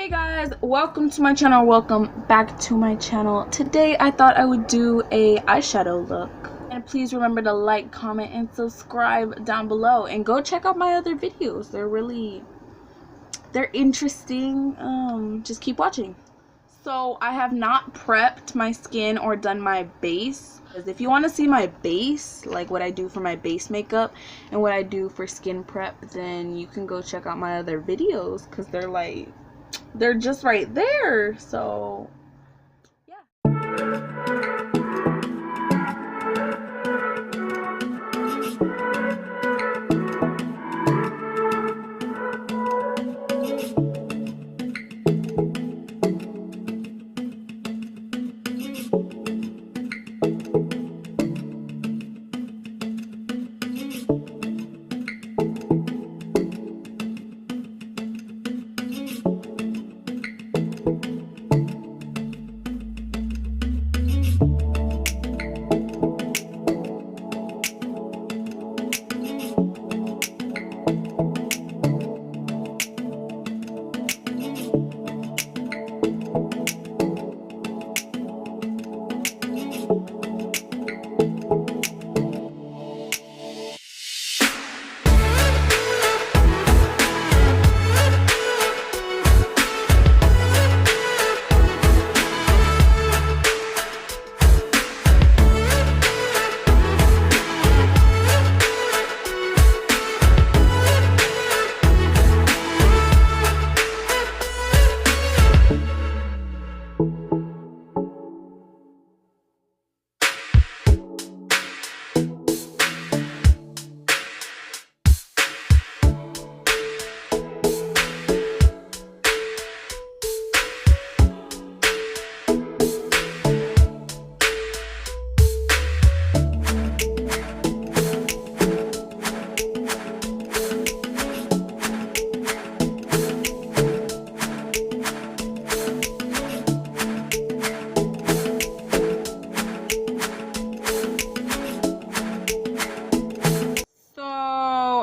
Hey guys, welcome to my channel. Welcome back to my channel. Today I thought I would do a eyeshadow look, and please remember to like, comment, and subscribe down below, and go check out my other videos. They're interesting. Just keep watching. So I have not prepped my skin or done my base, because if you want to see my base, like what I do for my base makeup and what I do for skin prep, then you can go check out my other videos, because they're just right there. So yeah.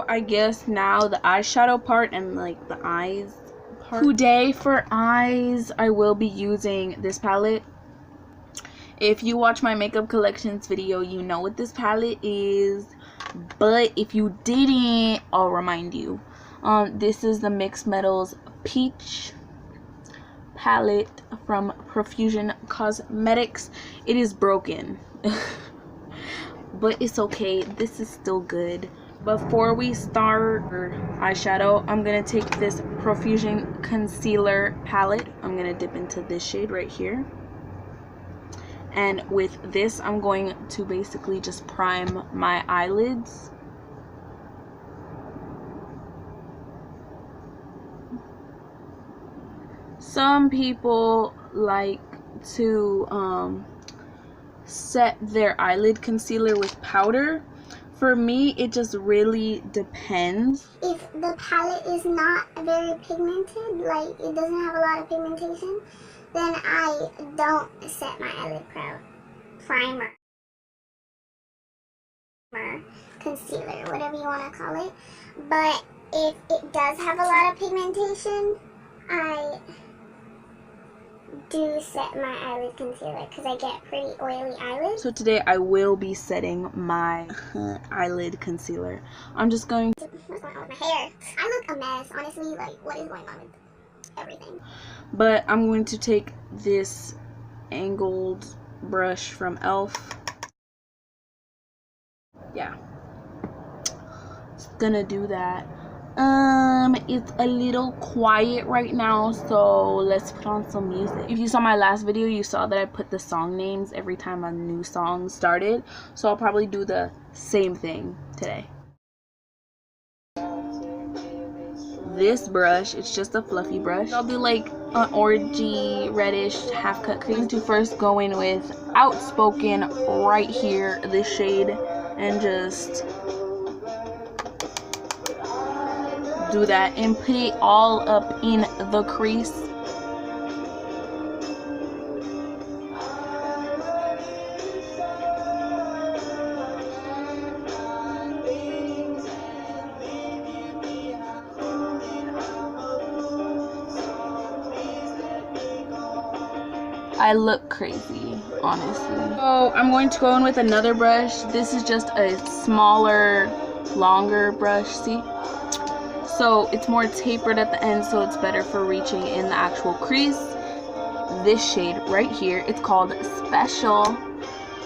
I guess now the eyeshadow part and like the eyes part. Today for eyes I will be using this palette. If you watch my makeup collections video, you know what this palette is, but if you didn't, I'll remind you. This is the Mixed Metals Peach palette from Profusion Cosmetics. It is broken but it's okay, this is still good. Before we start eyeshadow, I'm gonna take this Profusion concealer palette. I'm gonna dip into this shade right here, and with this I'm going to basically just prime my eyelids. Some people like to set their eyelid concealer with powder. For me, it just really depends. If the palette is not very pigmented, like it doesn't have a lot of pigmentation, then I don't set my eyelid primer, concealer, whatever you want to call it. But if it does have a lot of pigmentation, I do set my eyelid concealer because I get pretty oily eyelids. So today I will be setting my eyelid concealer. I'm just going to... What's going on with my hair? I look a mess, honestly. Like, what is going on with everything? But I'm going to take this angled brush from e.l.f. Yeah. Just gonna do that. It's a little quiet right now, so let's put on some music. If you saw my last video, you saw that I put the song names every time a new song started, so I'll probably do the same thing today. This brush, it's just a fluffy brush. I'll do like an orangey reddish half cut cream. To first go in with Outspoken right here, this shade, and just do that and put it all up in the crease. I look crazy, honestly. So I'm going to go in with another brush. This is just a smaller, longer brush, see? So it's more tapered at the end, so it's better for reaching in the actual crease. This shade right here, it's called Special,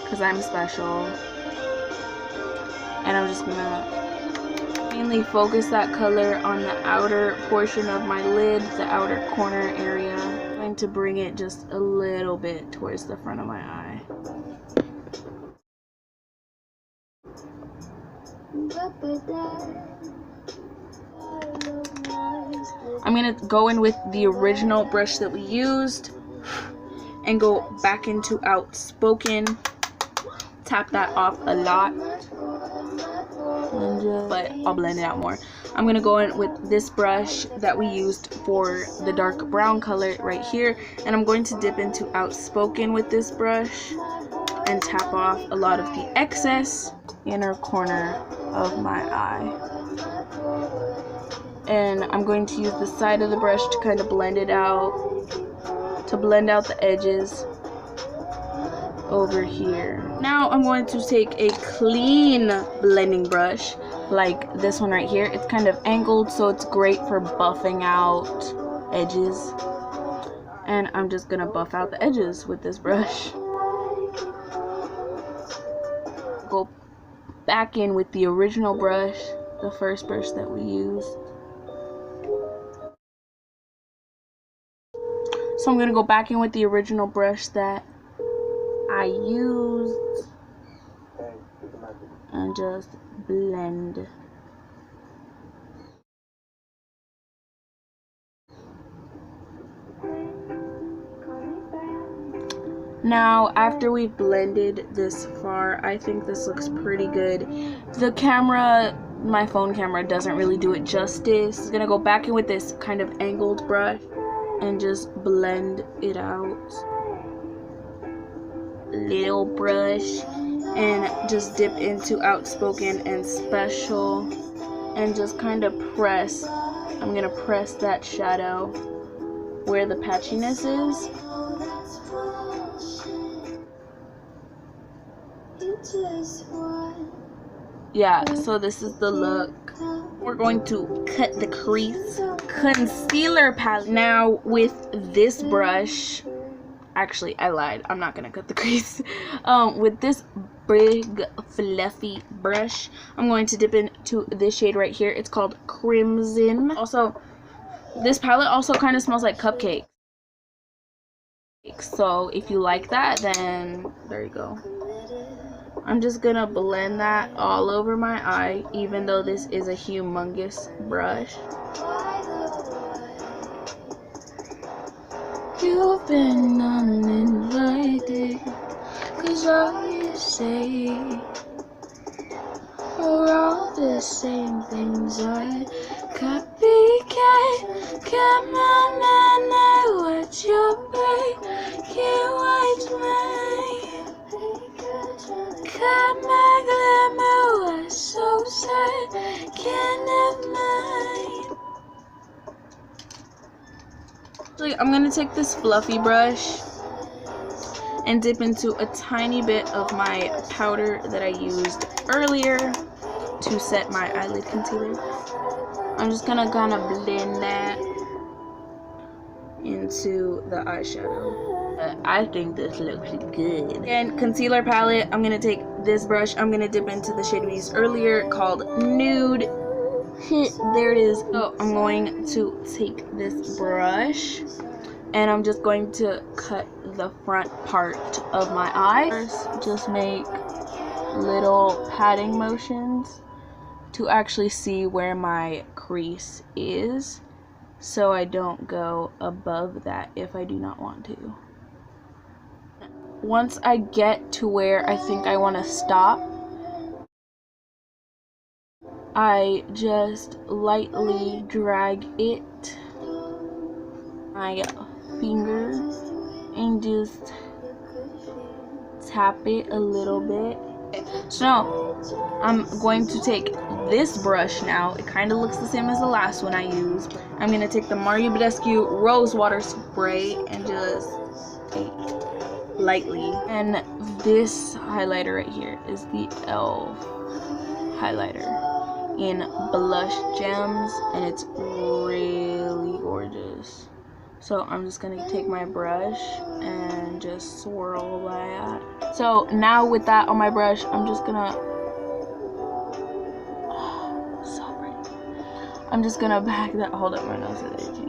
because I'm special. And I'm just gonna mainly focus that color on the outer portion of my lid, the outer corner area. I'm going to bring it just a little bit towards the front of my eye. I'm gonna go in with the original brush that we used and go back into Outspoken. Tap that off a lot, but I'll blend it out more. I'm gonna go in with this brush that we used for the dark brown color right here, and I'm going to dip into Outspoken with this brush and tap off a lot of the excess inner corner of my eye. And I'm going to use the side of the brush to kind of blend it out, to blend out the edges over here. Now I'm going to take a clean blending brush like this one right here. It's kind of angled, so it's great for buffing out edges. And I'm just gonna buff out the edges with this brush. Go back in with the original brush, the first brush that we used. So I'm gonna go back in with the original brush that I used and just blend. Now, after we've blended this far, I think this looks pretty good. The camera, my phone camera, doesn't really do it justice. I'm gonna go back in with this kind of angled brush and just blend it out. Little brush, and just dip into Outspoken and Special and just kind of press. I'm gonna press that shadow where the patchiness is. Yeah, so this is the look. We're going to cut the crease. Concealer palette. Now with this brush, actually I lied, I'm not gonna cut the crease. With this big fluffy brush, I'm going to dip into this shade right here. It's called Crimson. Also, this palette also kind of smells like cupcake. So if you like that, then there you go. I'm just gonna blend that all over my eye, even though this is a humongous brush. You've been uninvited, 'cause all you say are all the same things I copycat. Come on, I know what you're breaking, what's mine. Cut my glamour was so sad, can't have mine. I'm gonna take this fluffy brush and dip into a tiny bit of my powder that I used earlier to set my eyelid concealer. I'm just gonna kind of blend that into the eyeshadow. I think this looks good. And concealer palette, I'm gonna take this brush. I'm gonna dip into the shade we used earlier called Nude. There it is. So I'm going to take this brush and I'm just going to cut the front part of my eye. First, just make little patting motions to actually see where my crease is, so I don't go above that if I do not want to. Once I get to where I think I want to stop, I just lightly drag it, my finger, and just tap it a little bit. So now I'm going to take this brush now. It kind of looks the same as the last one I used. I'm going to take the Mario Badescu Rose Water Spray and just take lightly. And this highlighter right here is the e.l.f. highlighter in Blush Gems, and it's really gorgeous. So I'm just gonna take my brush and just swirl that. So now with that on my brush, I'm just gonna, so pretty. I'm just gonna pack that, hold up, my nose is itchy.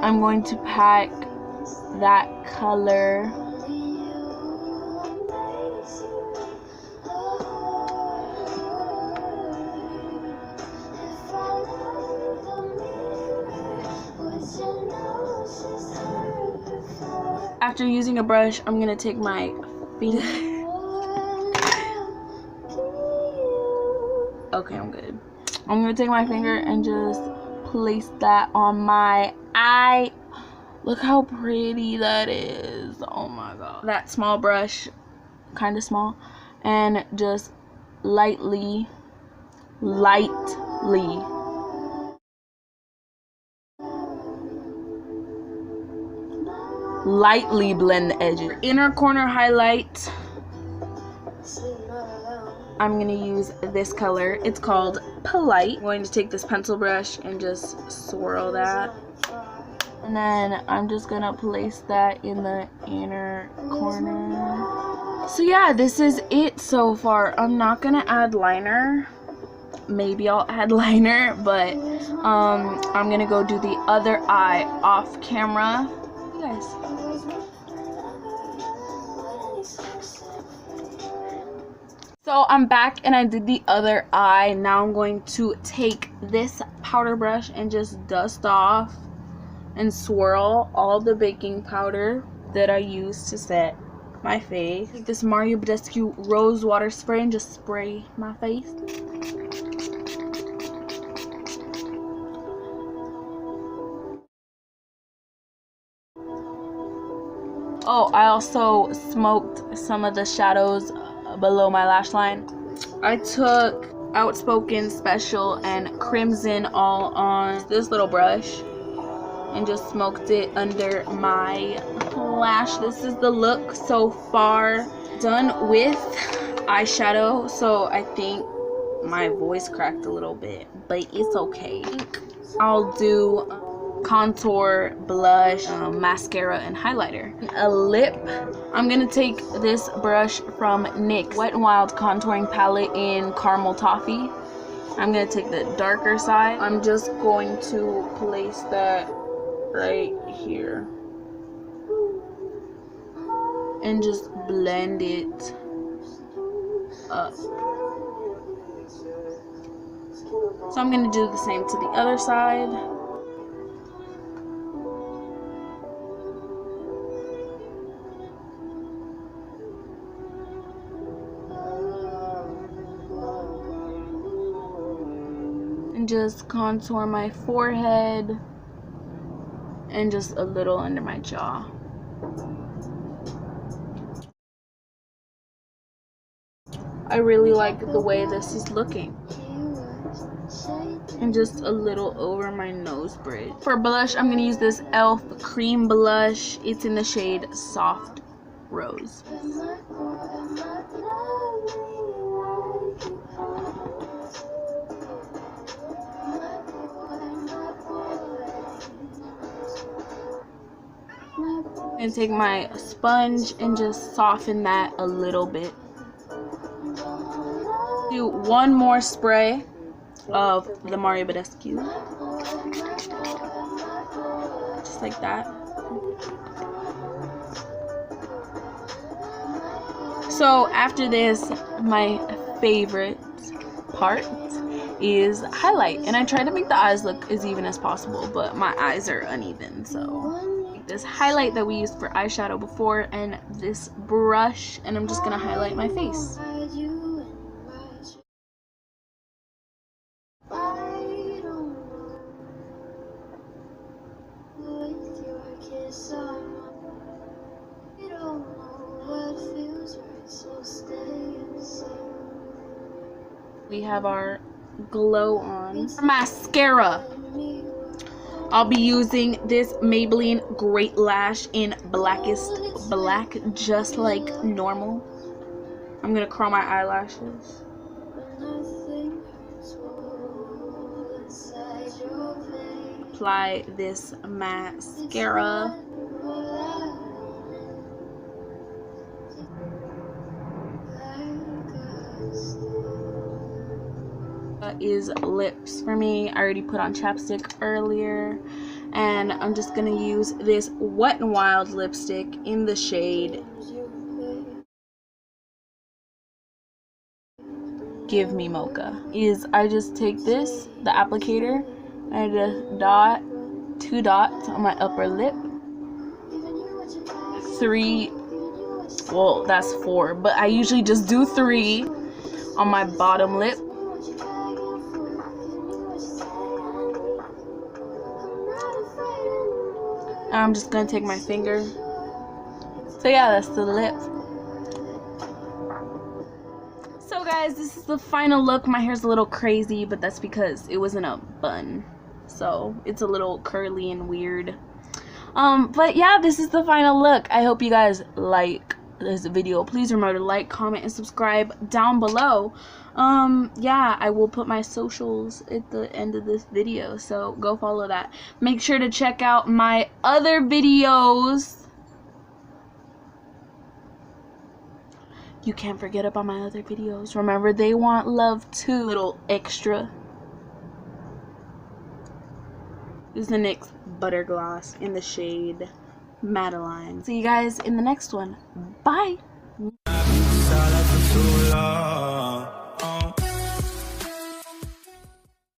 I'm going to pack that color after using a brush. I'm gonna take my finger. Okay, I'm good. I'm gonna take my finger and just place that on my eye. Look how pretty that is. Oh my god. That small brush, kind of small, and just lightly blend the edges. Inner corner highlight, I'm gonna use this color. It's called Polite. I'm going to take this pencil brush and just swirl that. And then I'm just gonna place that in the inner corner. So yeah, this is it so far. I'm not gonna add liner. Maybe I'll add liner, but I'm gonna go do the other eye off camera. You guys. So I'm back and I did the other eye. Now I'm going to take this powder brush and just dust off and swirl all the baking powder that I used to set my face. Take this Mario Badescu Rose Water Spray and just spray my face. Oh, I also smoked some of the shadows below my lash line. I took Outspoken Special and Crimson all on this little brush and just smoked it under my lash. This is the look so far. Done with eyeshadow, so I think my voice cracked a little bit, but it's okay. I'll do contour, blush, mascara, and highlighter. A lip, I'm gonna take this brush from NYX Wet n Wild contouring palette in Caramel Toffee. I'm gonna take the darker side. I'm just going to place that right here and just blend it up. So I'm gonna do the same to the other side. And just contour my forehead and just a little under my jaw. I really like the way this is looking. And just a little over my nose bridge. For blush, I'm gonna use this e.l.f. cream blush. It's in the shade Soft Rose. And take my sponge and just soften that a little bit. Do one more spray of the Mario Badescu, just like that. So after this, my favorite part is highlight, and I try to make the eyes look as even as possible, but my eyes are uneven, so this highlight that we used for eyeshadow before and this brush, and I'm just gonna highlight my face. We have our glow on. Mascara. I'll be using this Maybelline Great Lash in Blackest Black, just like normal. I'm gonna curl my eyelashes. Apply this mascara. Is lips for me. I already put on chapstick earlier, and I'm just gonna use this Wet n Wild lipstick in the shade Give Me Mocha. I just take this, the applicator, and just two dots on my upper lip, 3, well that's 4, but I usually just do 3 on my bottom lip. I'm just gonna take my finger. So yeah, that's the lip. So guys, this is the final look. My hair's a little crazy, but that's because it was in a bun, so it's a little curly and weird. But yeah, this is the final look. I hope you guys like this video. Please remember to like, comment, and subscribe down below. Yeah, I will put my socials at the end of this video, so go follow that. Make sure to check out my other videos. You can't forget about my other videos. Remember, they want love too. Little extra. This is the NYX Butter Gloss in the shade Madeline. See you guys in the next one. Bye.